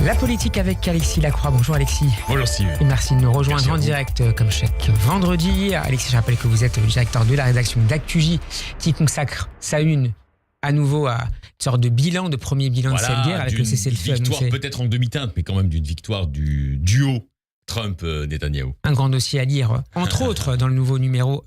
La politique avec Alexis Lacroix. Bonjour Alexis. Bonjour Steve. Et merci de nous rejoindre en vous. direct comme chaque vendredi. Alexis, je rappelle que vous êtes le directeur de la rédaction d'ActuJ qui consacre sa une à nouveau à une sorte de bilan, de premier bilan de cette guerre avec le cessez-le-feu victoire annoncé. peut-être en demi-teinte, mais quand même d'une victoire du duo Trump-Netanyahou. Un grand dossier à lire, entre autres, dans le nouveau numéro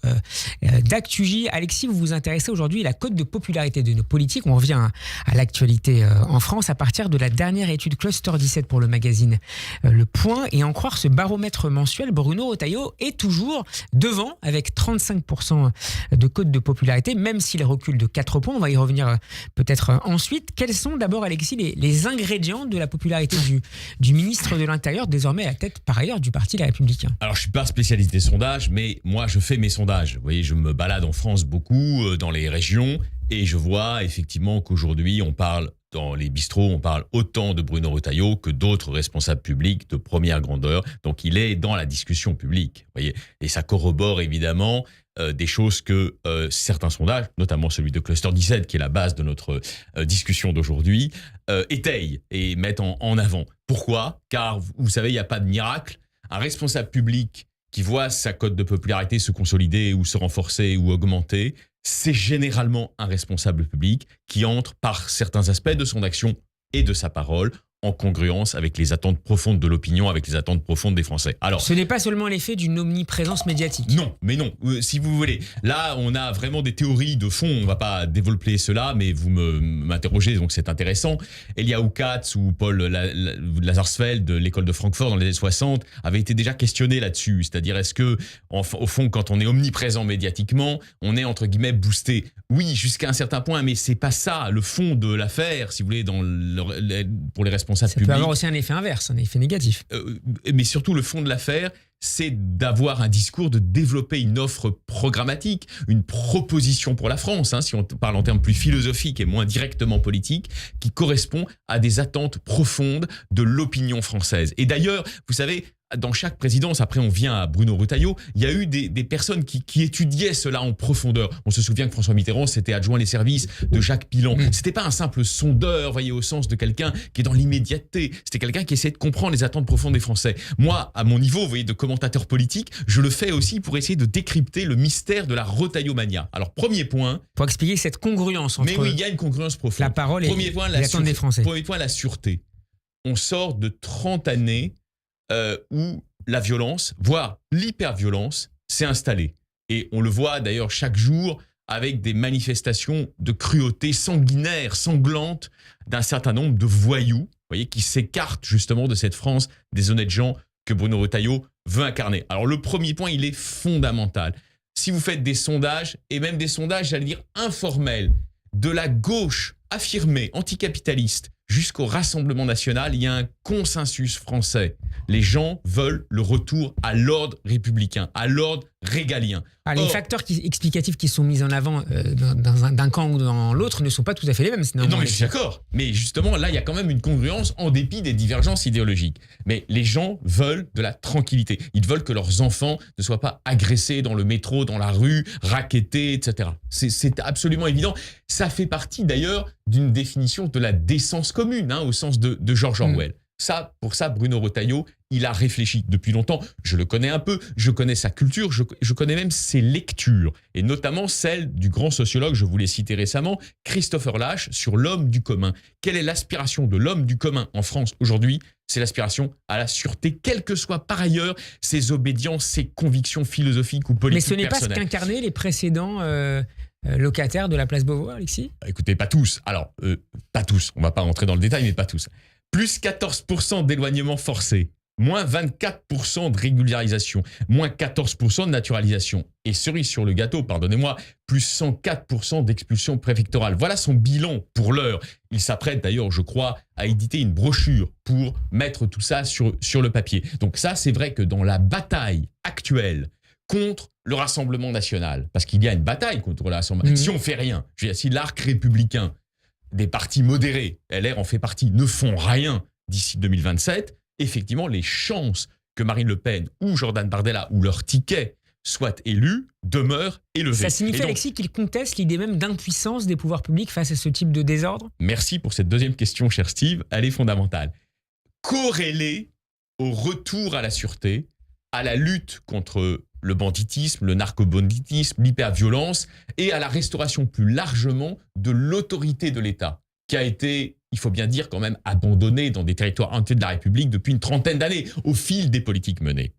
d'ActuJ. Alexis, vous vous intéressez aujourd'hui à la cote de popularité de nos politiques. On revient à l'actualité en France à partir de la dernière étude Cluster 17 pour le magazine Le Point. Et en croire ce baromètre mensuel, Bruno Retailleau est toujours devant avec 35% de cote de popularité, même s'il recule de 4 points. On va y revenir peut-être ensuite. Quels sont d'abord, Alexis, les ingrédients de la popularité du ministre de l'Intérieur, désormais à la tête par ailleurs du parti Les Républicains? Alors, je suis pas spécialiste des sondages, mais moi, je fais mes sondages. Vous voyez, je me balade en France beaucoup, dans les régions, et je vois effectivement qu'aujourd'hui, on parle dans les bistrots, on parle autant de Bruno Retailleau que d'autres responsables publics de première grandeur. Donc, il est dans la discussion publique. Vous voyez, et ça corrobore évidemment des choses que certains sondages, notamment celui de Cluster 17, qui est la base de notre discussion d'aujourd'hui, étayent et mettent en avant. Pourquoi ? Car, vous savez, il n'y a pas de miracle. Un responsable public qui voit sa cote de popularité se consolider ou se renforcer ou augmenter, c'est généralement un responsable public qui entre par certains aspects de son action et de sa parole en congruence avec les attentes profondes de l'opinion, avec les attentes profondes des Français. Alors, ce n'est pas seulement l'effet d'une omniprésence médiatique. Non, mais non, si vous voulez. Là, on a vraiment des théories de fond, on ne va pas développer cela, mais vous m'interrogez, donc c'est intéressant. Eliaou Katz ou Paul Lazarsfeld de l'école de Francfort dans les années 60 avaient été déjà questionnés là-dessus. C'est-à-dire, est-ce que, au fond, quand on est omniprésent médiatiquement, on est, entre guillemets, boosté? Oui, jusqu'à un certain point, mais c'est pas ça le fond de l'affaire, si vous voulez, pour les responsables ça publics. peut avoir aussi un effet inverse, un effet négatif. Mais surtout, le fond de l'affaire, c'est d'avoir un discours, de développer une offre programmatique, une proposition pour la France, si on parle en termes plus philosophiques et moins directement politiques, qui correspond à des attentes profondes de l'opinion française. Et d'ailleurs, vous savez, dans chaque présidence, après on vient à Bruno Retailleau, il y a eu des personnes qui étudiaient cela en profondeur. On se souvient que François Mitterrand s'était adjoint les services de Jacques Pilan. C'était pas un simple sondeur, voyez, au sens de quelqu'un qui est dans l'immédiateté. C'était quelqu'un qui essayait de comprendre les attentes profondes des Français. Moi, à mon niveau, vous voyez, de commentateur politique, je le fais aussi pour essayer de décrypter le mystère de la Retailleau-mania. Alors, premier point... Pour expliquer cette congruence entre... Mais oui, il y a une congruence profonde. La parole et les attentes des Français. Premier point, la sûreté. On sort de 30 années où la violence, voire l'hyperviolence, s'est installée. Et on le voit d'ailleurs chaque jour avec des manifestations de cruauté sanguinaire, sanglante d'un certain nombre de voyous, vous voyez, qui s'écartent justement de cette France des honnêtes gens que Bruno Retailleau veut incarner. Alors le premier point, il est fondamental. Si vous faites des sondages, et même des sondages, j'allais dire informels, de la gauche affirmée, anticapitaliste, jusqu'au Rassemblement national, il y a un consensus français. Les gens veulent le retour à l'ordre républicain, à l'ordre régalien. Les facteurs explicatifs qui sont mis en avant d'un camp ou dans l'autre ne sont pas tout à fait les mêmes. Non, mais je suis d'accord. Mais justement, là, il y a quand même une congruence en dépit des divergences idéologiques. Mais les gens veulent de la tranquillité. Ils veulent que leurs enfants ne soient pas agressés dans le métro, dans la rue, rackettés, etc. C'est absolument évident. Ça fait partie d'ailleurs d'une définition de la décence commune, au sens de George Orwell. Pour ça, Bruno Retailleau, il a réfléchi depuis longtemps. Je le connais un peu, je connais sa culture, je connais même ses lectures, et notamment celle du grand sociologue, je vous l'ai cité récemment, Christopher Lasch, sur l'homme du commun. Quelle est l'aspiration de l'homme du commun en France aujourd'hui ? C'est l'aspiration à la sûreté, quelles que soient par ailleurs ses obédiences, ses convictions philosophiques ou politiques personnelles. Mais ce n'est pas ce qu'incarnaient les précédents locataires de la place Beauvau, Alexis ? Écoutez, pas tous. Alors, pas tous, on ne va pas rentrer dans le détail, mais pas tous. Plus 14% d'éloignement forcé, moins 24% de régularisation, moins 14% de naturalisation. Et cerise sur le gâteau, pardonnez-moi, plus 104% d'expulsion préfectorale. Voilà son bilan pour l'heure. Il s'apprête d'ailleurs, je crois, à éditer une brochure pour mettre tout ça sur le papier. Donc ça, c'est vrai que dans la bataille actuelle contre le Rassemblement national, parce qu'il y a une bataille contre le Rassemblement, si on ne fait rien, je veux dire, si l'arc républicain des partis modérés, LR en fait partie, ne font rien d'ici 2027, effectivement, les chances que Marine Le Pen ou Jordan Bardella ou leur ticket soient élus demeurent élevées. Ça signifie, donc, Alexis, qu'il conteste l'idée même d'impuissance des pouvoirs publics face à ce type de désordre ? Merci pour cette deuxième question, cher Steve. Elle est fondamentale. corrélé au retour à la sûreté, à la lutte contre le banditisme, le narco-banditisme, l'hyperviolence et à la restauration plus largement de l'autorité de l'État, qui a été, il faut bien dire, quand même abandonnée dans des territoires entiers de la République depuis une trentaine d'années, au fil des politiques menées.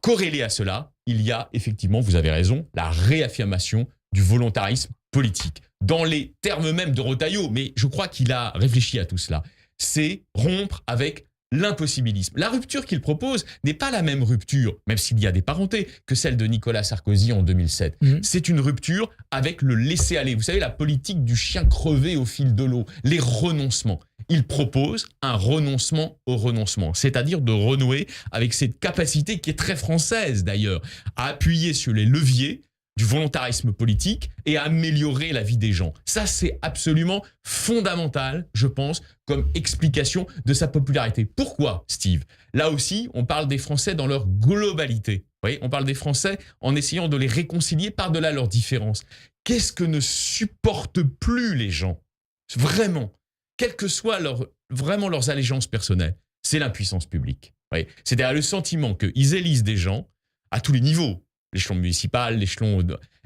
Corrélé à cela, il y a effectivement, vous avez raison, la réaffirmation du volontarisme politique. Dans les termes même de Retailleau, mais je crois qu'il a réfléchi à tout cela, c'est rompre avec l'impossibilisme. La rupture qu'il propose n'est pas la même rupture, même s'il y a des parentés, que celle de Nicolas Sarkozy en 2007. C'est une rupture avec le laisser-aller. Vous savez, la politique du chien crevé au fil de l'eau, les renoncements. Il propose un renoncement au renoncement, c'est-à-dire de renouer avec cette capacité qui est très française d'ailleurs, à appuyer sur les leviers du volontarisme politique et à améliorer la vie des gens. Ça, c'est absolument fondamental, je pense, comme explication de sa popularité. Pourquoi, Steve ? Là aussi, on parle des Français dans leur globalité. Vous voyez, on parle des Français en essayant de les réconcilier par-delà leurs différences. Qu'est-ce que ne supportent plus les gens ? Vraiment, quelles que soient vraiment leurs allégeances personnelles, c'est l'impuissance publique. Vous voyez, c'est-à-dire le sentiment qu'ils élisent des gens à tous les niveaux, l'échelon municipal, l'échelon...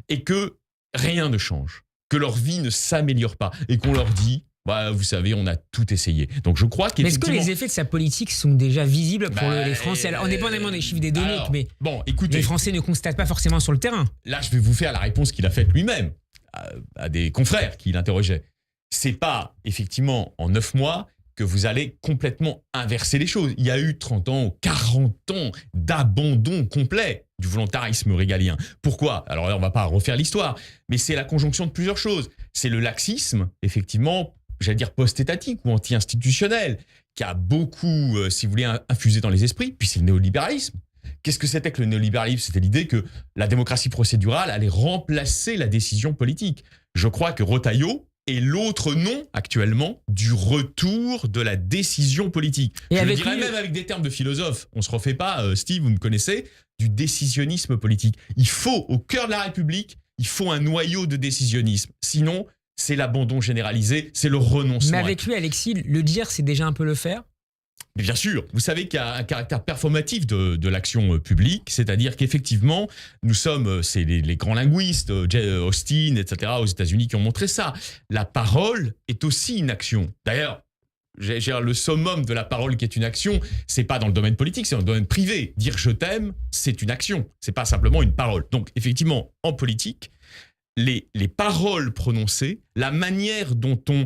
et que rien ne change, que leur vie ne s'améliore pas, et qu'on leur dit, bah, vous savez, on a tout essayé. Donc je crois qu'effectivement... Mais est-ce que les effets de sa politique sont déjà visibles pour les Français ? Alors, indépendamment des chiffres des données, alors, mais bon, écoutez, les Français ne constatent pas forcément sur le terrain. Là, je vais vous faire la réponse qu'il a faite lui-même à des confrères qui l'interrogeaient. C'est pas, effectivement, en 9 mois que vous allez complètement inverser les choses. Il y a eu 30 ans, 40 ans d'abandon complet du volontarisme régalien. Pourquoi ? Alors là, on ne va pas refaire l'histoire, mais c'est la conjonction de plusieurs choses. C'est le laxisme, effectivement, j'allais dire post-étatique ou anti-institutionnel, qui a beaucoup, si vous voulez, infusé dans les esprits. Puis c'est le néolibéralisme. Qu'est-ce que c'était que le néolibéralisme ? C'était l'idée que la démocratie procédurale allait remplacer la décision politique. Je crois que Retailleau est l'autre nom actuellement du retour de la décision politique. Et je le dirais même avec des termes de philosophe. On ne se refait pas, Steve, vous me connaissez, du décisionnisme politique. Il faut, au cœur de la République, il faut un noyau de décisionnisme. Sinon, c'est l'abandon généralisé, c'est le renoncement. Mais avec lui, Alexis, le dire, c'est déjà un peu le faire ? Mais bien sûr, vous savez qu'il y a un caractère performatif de l'action publique, c'est-à-dire qu'effectivement, nous sommes, c'est les grands linguistes, Austin, etc., aux États-Unis qui ont montré ça. La parole est aussi une action. D'ailleurs, le summum de la parole qui est une action, c'est pas dans le domaine politique, c'est dans le domaine privé. Dire je t'aime, c'est une action, c'est pas simplement une parole. Donc effectivement, en politique, les paroles prononcées, la manière dont on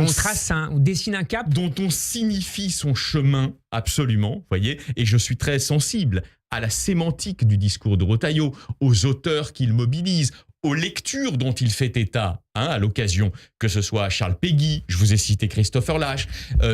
trace on dessine un cap, dont on signifie son chemin, absolument, voyez. Et je suis très sensible à la sémantique du discours de Retailleau, aux auteurs qu'il mobilise, aux lectures dont il fait état, à l'occasion, que ce soit Charles Péguy, je vous ai cité Christopher Lasch,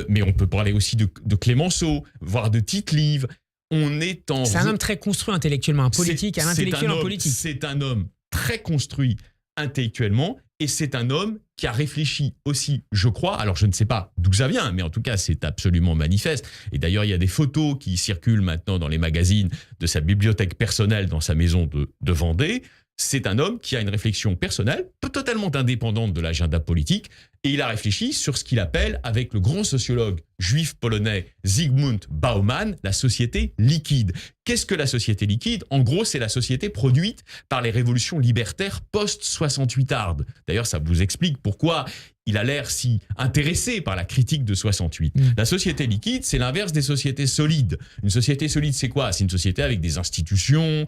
mais on peut parler aussi de Clémenceau, voire de Tite-Live. C'est un homme très construit intellectuellement, un politique, un intellectuel en politique. C'est un homme très construit intellectuellement, et c'est un homme qui a réfléchi aussi, je crois, alors je ne sais pas d'où ça vient, mais en tout cas c'est absolument manifeste. Et d'ailleurs il y a des photos qui circulent maintenant dans les magazines de sa bibliothèque personnelle dans sa maison de Vendée. C'est un homme qui a une réflexion personnelle, totalement indépendante de l'agenda politique, et il a réfléchi sur ce qu'il appelle, avec le grand sociologue juif polonais Zygmunt Bauman, la société liquide. Qu'est-ce que la société liquide ? En gros, c'est la société produite par les révolutions libertaires post-68ardes. D'ailleurs, ça vous explique pourquoi il a l'air si intéressé par la critique de 68. La société liquide, c'est l'inverse des sociétés solides. Une société solide, c'est quoi ? C'est une société avec des institutions,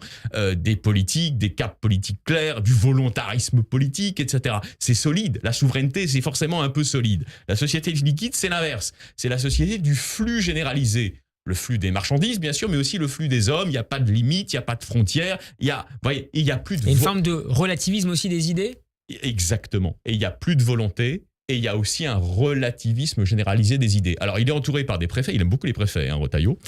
des politiques, des caps politiques clairs, du volontarisme politique, etc. C'est solide. La souveraineté, c'est forcément un peu solide. La société liquide, c'est l'inverse. C'est la société du flux généralisé. Le flux des marchandises, bien sûr, mais aussi le flux des hommes. Il n'y a pas de limite, il n'y a pas de frontières. Il y a plus de... Et une forme de relativisme aussi des idées ? Exactement. Et il n'y a plus de volonté. Et il y a aussi un relativisme généralisé des idées. Alors, il est entouré par des préfets. Il aime beaucoup les préfets, Retailleau.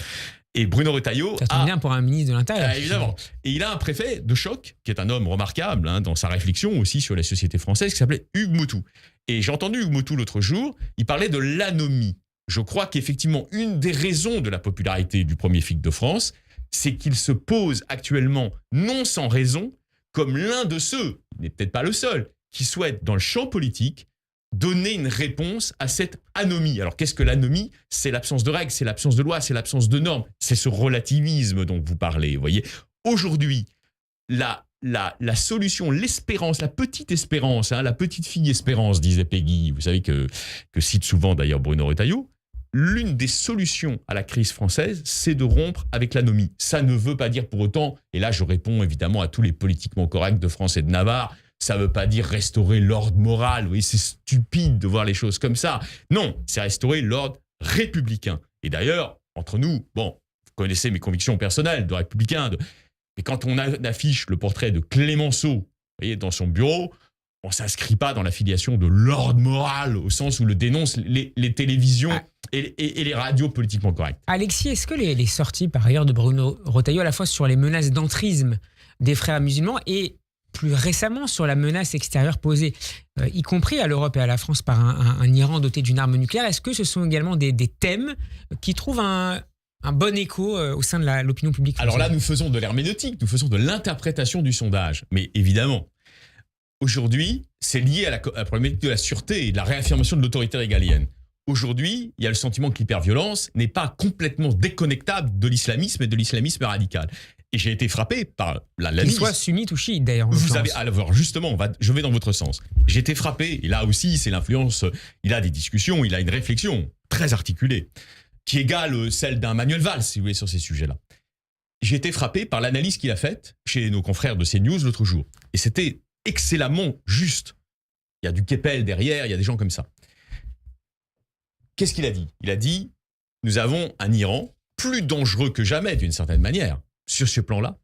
Et Bruno Retailleau... Ça tombe bien pour un ministre de l'Intérieur. Évidemment. Et il a un préfet de choc, qui est un homme remarquable dans sa réflexion aussi sur la société française, qui s'appelait Hugues Moutou. Et j'ai entendu Hugues Moutou l'autre jour, il parlait de l'anomie. Je crois qu'effectivement, une des raisons de la popularité du premier flic de France, c'est qu'il se pose actuellement, non sans raison, comme l'un de ceux, il n'est peut-être pas le seul, qui souhaitent, dans le champ politique, donner une réponse à cette anomie. Alors, qu'est-ce que l'anomie ? C'est l'absence de règles, c'est l'absence de lois, c'est l'absence de normes. C'est ce relativisme dont vous parlez, vous voyez. Aujourd'hui, la solution, l'espérance, la petite espérance, la petite fille espérance, disait Peggy, vous savez que cite souvent d'ailleurs Bruno Retailleau, l'une des solutions à la crise française, c'est de rompre avec l'anomie. Ça ne veut pas dire pour autant, et là je réponds évidemment à tous les politiquement corrects de France et de Navarre, ça ne veut pas dire restaurer l'ordre moral. Oui, c'est stupide de voir les choses comme ça. Non, c'est restaurer l'ordre républicain. Et d'ailleurs, entre nous, bon, vous connaissez mes convictions personnelles de républicain, mais quand on affiche le portrait de Clémenceau, vous voyez, dans son bureau, on ne s'inscrit pas dans l'affiliation de l'ordre moral, au sens où le dénoncent les télévisions et les radios politiquement correctes. Alexis, est-ce que les sorties, par ailleurs, de Bruno Retailleau, à la fois sur les menaces d'entrisme des frères musulmans et plus récemment sur la menace extérieure posée, y compris à l'Europe et à la France par un Iran doté d'une arme nucléaire, est-ce que ce sont également des thèmes qui trouvent un bon écho au sein de l'opinion publique française ? Alors là, nous faisons de l'herméneutique, nous faisons de l'interprétation du sondage. Mais évidemment, aujourd'hui, c'est lié à la problématique de la sûreté et de la réaffirmation de l'autorité régalienne. Aujourd'hui, il y a le sentiment que l'hyperviolence n'est pas complètement déconnectable de l'islamisme et de l'islamisme radical. Et j'ai été frappé par l'analyse. Qu'il soit sunnite ou chiite d'ailleurs. Alors justement, je vais dans votre sens. J'ai été frappé, et là aussi, c'est l'influence, il a des discussions, il a une réflexion très articulée, qui égale celle d'un Manuel Valls, si vous voulez, sur ces sujets-là. J'ai été frappé par l'analyse qu'il a faite chez nos confrères de CNews l'autre jour. Et c'était excellemment juste. Il y a du Keppel derrière, il y a des gens comme ça. Qu'est-ce qu'il a dit ? Il a dit, nous avons un Iran plus dangereux que jamais, d'une certaine manière, sur ce plan-là,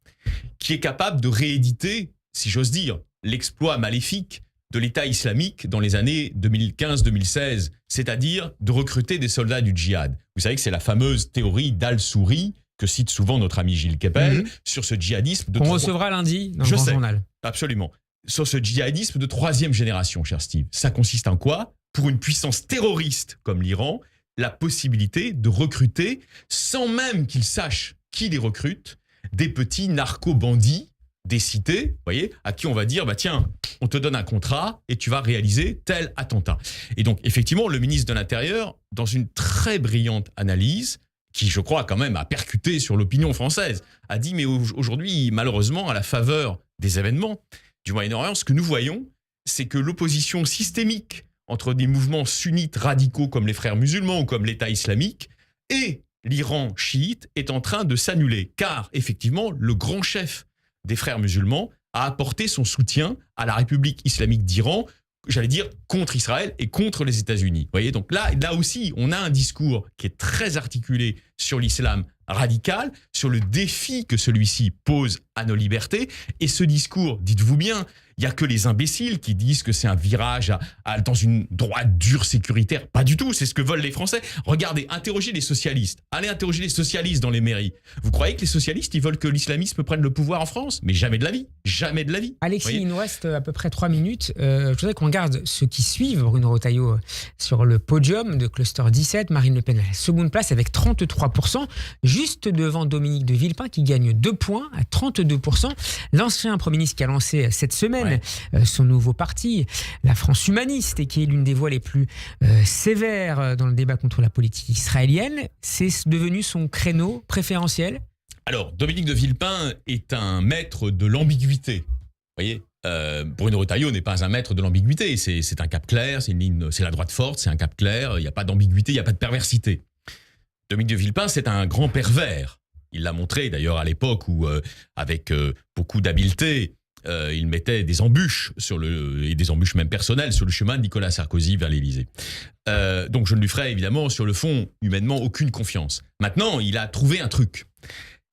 qui est capable de rééditer, si j'ose dire, l'exploit maléfique de l'État islamique dans les années 2015-2016, c'est-à-dire de recruter des soldats du djihad. Vous savez que c'est la fameuse théorie d'Al-Souri, que cite souvent notre ami Gilles Keppel, sur ce djihadisme de... On recevra lundi dans le Grand Journal. Absolument. Sur ce djihadisme de 3e génération, cher Steve. Ça consiste en quoi ? Pour une puissance terroriste comme l'Iran, la possibilité de recruter, sans même qu'ils sachent qui les recrute, des petits narco-bandits des cités, vous voyez, à qui on va dire, tiens, on te donne un contrat et tu vas réaliser tel attentat. Et donc, effectivement, le ministre de l'Intérieur, dans une très brillante analyse, qui, je crois, quand même, a percuté sur l'opinion française, a dit, mais aujourd'hui, malheureusement, à la faveur des événements du Moyen-Orient, ce que nous voyons, c'est que l'opposition systémique entre des mouvements sunnites radicaux comme les Frères musulmans ou comme l'État islamique et l'Iran chiite est en train de s'annuler. Car, effectivement, le grand chef des Frères musulmans a apporté son soutien à la République islamique d'Iran, j'allais dire, contre Israël et contre les États-Unis. Vous voyez, donc là aussi, on a un discours qui est très articulé sur l'islam radical, sur le défi que celui-ci pose à nos libertés. Et ce discours, dites-vous bien, il n'y a que les imbéciles qui disent que c'est un virage dans une droite dure sécuritaire. Pas du tout, c'est ce que veulent les Français. Regardez, interrogez les socialistes. Allez interroger les socialistes dans les mairies. Vous croyez que les socialistes, ils veulent que l'islamisme prenne le pouvoir en France ? Mais jamais de la vie. Jamais de la vie. Alexis, il nous reste à peu près 3 minutes. Je voudrais qu'on regarde ceux qui suivent Bruno Retailleau sur le podium de Cluster 17. Marine Le Pen à la seconde place avec 33%, juste devant Dominique de Villepin qui gagne 2 points à 32%. L'ancien Premier ministre qui a lancé cette semaine son nouveau parti, la France humaniste, et qui est l'une des voix les plus sévères dans le débat contre la politique israélienne, c'est devenu son créneau préférentiel. Alors, Dominique de Villepin est un maître de l'ambiguïté. Vous voyez, Bruno Retailleau n'est pas un maître de l'ambiguïté. C'est un cap clair, c'est une ligne, c'est la droite forte, c'est un cap clair. Il n'y a pas d'ambiguïté, il n'y a pas de perversité. Dominique de Villepin, c'est un grand pervers. Il l'a montré d'ailleurs à l'époque où, avec beaucoup d'habileté, il mettait des embûches et des embûches même personnelles sur le chemin de Nicolas Sarkozy vers l'Élysée. Donc je ne lui ferai évidemment sur le fond humainement aucune confiance. Maintenant, il a trouvé un truc.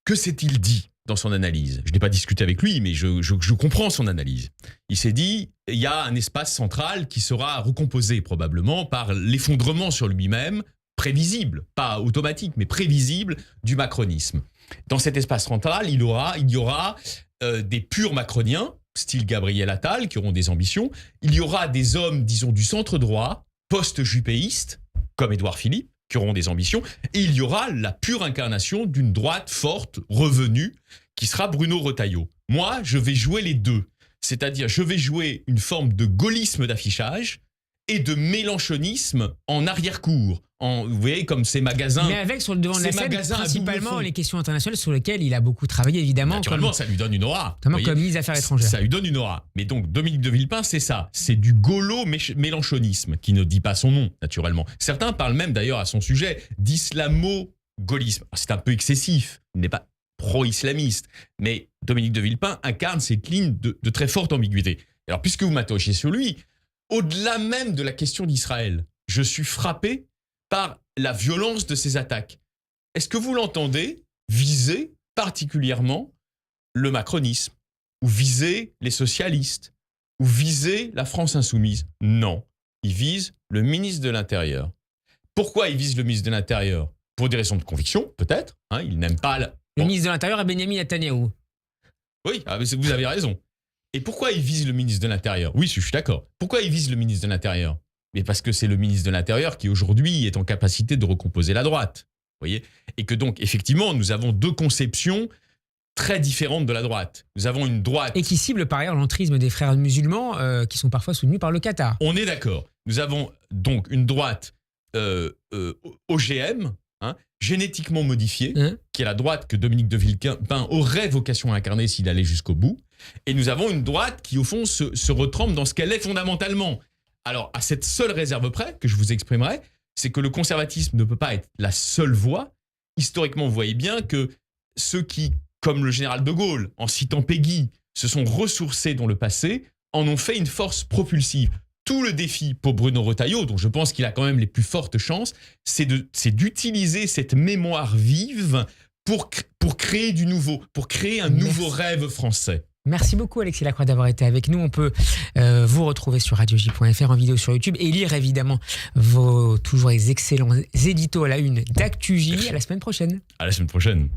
Que s'est-il dit dans son analyse ? Je n'ai pas discuté avec lui, mais je comprends son analyse. Il s'est dit, il y a un espace central qui sera recomposé probablement par l'effondrement sur lui-même, prévisible, pas automatique, mais prévisible, du macronisme. Dans cet espace central, il y aura des purs macroniens, style Gabriel Attal, qui auront des ambitions. Il y aura des hommes, disons, du centre-droit, post-jupéistes, comme Édouard Philippe, qui auront des ambitions. Et il y aura la pure incarnation d'une droite forte, revenue, qui sera Bruno Retailleau. Moi, je vais jouer les deux. C'est-à-dire, je vais jouer une forme de gaullisme d'affichage et de mélenchonisme en arrière-cour. Vous voyez, comme ces magasins. Mais avec sur le devant de la scène, principalement les questions internationales sur lesquelles il a beaucoup travaillé, évidemment. Naturellement, ça lui donne une aura. Notamment comme ministre des Affaires étrangères. Ça lui donne une aura. Mais donc, Dominique de Villepin, c'est ça. C'est du gaulo-mélenchonisme, qui ne dit pas son nom, naturellement. Certains parlent même, d'ailleurs, à son sujet, d'islamo-gaullisme. C'est un peu excessif. Il n'est pas pro-islamiste. Mais Dominique de Villepin incarne cette ligne de très forte ambiguïté. Alors, puisque vous m'interrogez sur lui, au-delà même de la question d'Israël, je suis frappé par la violence de ces attaques. Est-ce que vous l'entendez viser particulièrement le macronisme, ou viser les socialistes, ou viser la France insoumise? Non, il vise le ministre de l'Intérieur. Pourquoi il vise le ministre de l'Intérieur? Pour des raisons de conviction, peut-être. Il n'aime pas... Le ministre de l'Intérieur est Benyamin Netanyahou. Oui, vous avez raison. Et pourquoi il vise le ministre de l'Intérieur? Oui, je suis d'accord. Pourquoi il vise le ministre de l'Intérieur? Mais parce que c'est le ministre de l'Intérieur qui, aujourd'hui, est en capacité de recomposer la droite. Vous voyez? Et que donc, effectivement, nous avons deux conceptions très différentes de la droite. Nous avons une droite... Et qui cible par ailleurs l'entrisme des frères musulmans qui sont parfois soutenus par le Qatar. On est d'accord. Nous avons donc une droite OGM, génétiquement modifiée, qui est la droite que Dominique de Villepin aurait vocation à incarner s'il allait jusqu'au bout. Et nous avons une droite qui, au fond, se retrempe dans ce qu'elle est fondamentalement. Alors, à cette seule réserve près, que je vous exprimerai, c'est que le conservatisme ne peut pas être la seule voie. Historiquement, vous voyez bien que ceux qui, comme le général de Gaulle, en citant Péguy, se sont ressourcés dans le passé, en ont fait une force propulsive. Tout le défi pour Bruno Retailleau, dont je pense qu'il a quand même les plus fortes chances, c'est d'utiliser cette mémoire vive pour créer du nouveau, pour créer un nouveau rêve français. Merci beaucoup Alexis Lacroix d'avoir été avec nous. On peut vous retrouver sur radioj.fr en vidéo sur YouTube et lire évidemment vos toujours excellents éditos à la une d'ActuJ. À la semaine prochaine. À la semaine prochaine.